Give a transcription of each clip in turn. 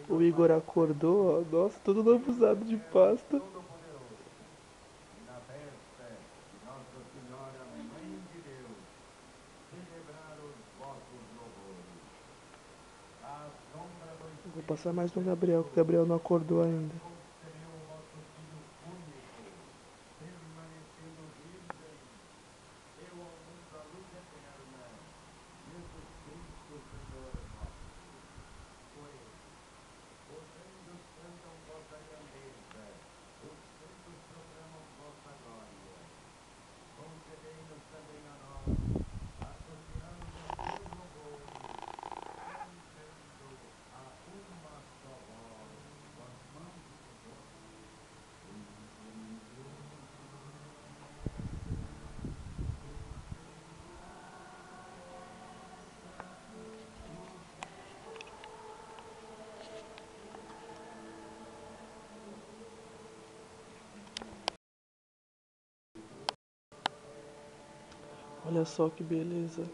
O Igor acordou, ó. Nossa, todo lambuzado de pasta. Vou passar mais no Gabriel, que o Gabriel não acordou ainda. Olha só que beleza.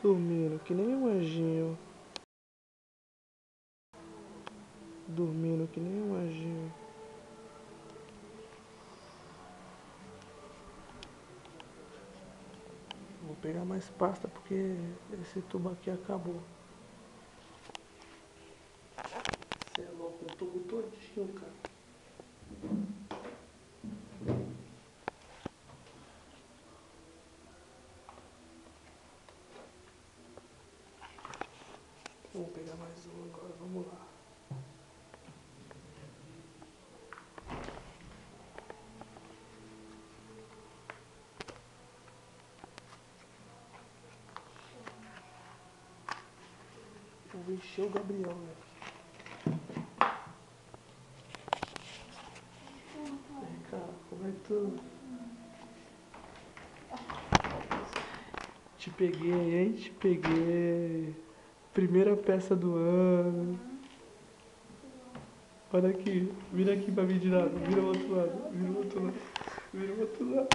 Dormindo que nem um anjinho. Dormindo que nem um anjinho. Vou pegar mais pasta porque esse tubo aqui acabou. Você é louco, o tubo todinho, cara. Vou pegar mais um agora, vamos lá. Vou encher o Gabriel, velho. Vem cá, como é que tu... Te peguei, hein? Te peguei. Primeira peça do ano. Olha aqui. Vira aqui pra mim de lado. Vira o outro lado. Vira o outro lado. Vira o outro lado.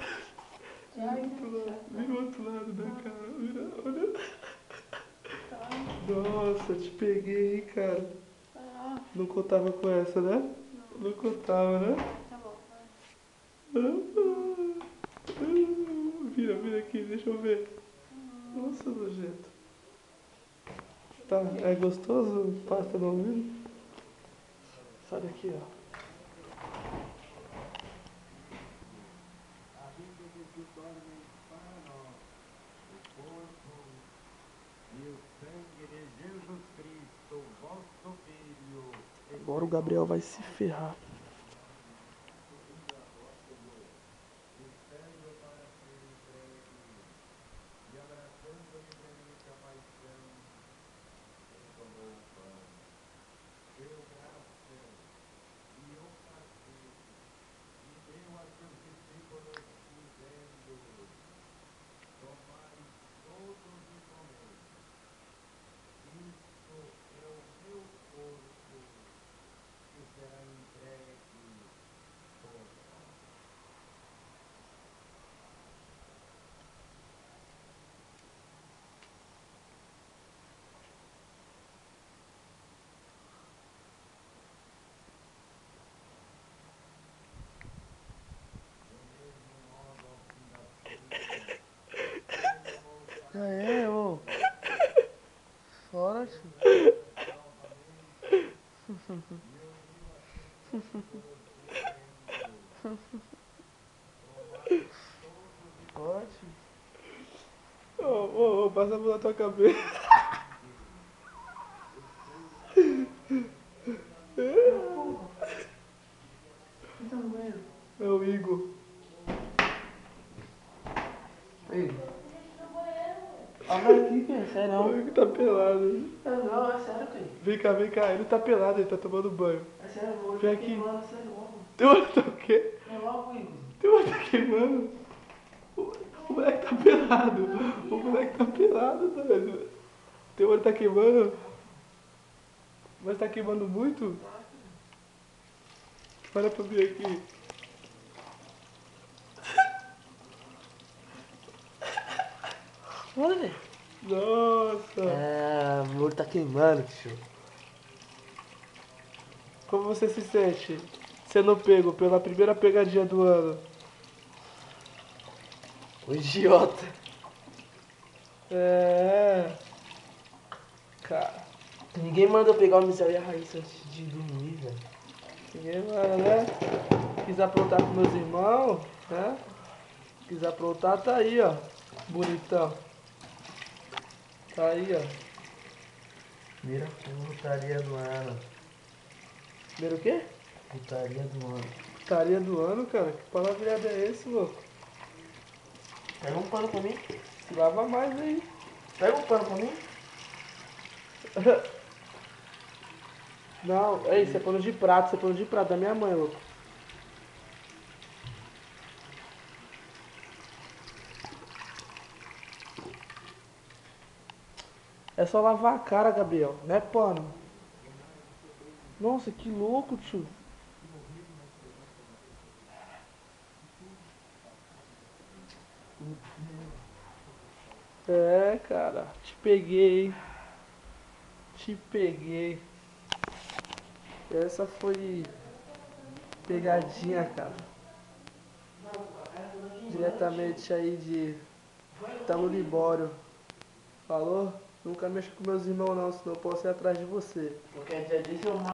Vira o outro lado. Vira o outro lado da cara. Vira, olha. Nossa, te peguei, hein, cara. Não contava com essa, né? Não contava, né? Tá bom, Vira, vira aqui, deixa eu ver. Nossa, nojento. Tá, é gostoso pasta no ouvido? Sai daqui, ó. Agora o Gabriel vai se ferrar. Já é, ô. Fora, tio. Fora, tio. Ô, passa a mão na tua cabeça. Quem tá no banheiro? É o Igor. Ei. Abre aqui, Ken. Sério, O não. Igor tá pelado. Não, é sério, Ken. Vem cá. Ele tá pelado, ele tá tomando banho. É sério, eu vou Vem te aqui. queimando, sério, logo. Teu olho tá o quê? É logo, Igor. Teu olho tá queimando. O moleque tá pelado. O moleque tá pelado, doido. Teu olho tá queimando? Mas tá queimando muito? Olha pra mim aqui. Olha, velho. Nossa. Meu olho tá queimando, tio. Como você se sente sendo pego pela primeira pegadinha do ano? O idiota. É. Cara, Ninguém mandou pegar o Michel e a Raíssa antes de dormir, velho. ninguém manda, né? Quis aprontar com meus irmãos, né? Quis aprontar, tá aí, ó. Bonitão. Tá aí, ó. Primeira putaria do ano. Primeiro o quê? Putaria do ano. Putaria do ano, cara? Que palavreado é esse, louco? Pega um pano pra mim. Se lava mais aí. Pega um pano pra mim. Não, é isso é pano de prato, isso é pano de prato da minha mãe, louco. É só lavar a cara, Gabriel, não é pano. Nossa, que louco, tio. É, cara, te peguei, hein? Te peguei. Essa foi pegadinha, cara. Diretamente aí de Italo Libório. Falou? Nunca mexa com meus irmãos não, senão eu posso ir atrás de você. Qualquer dia disso eu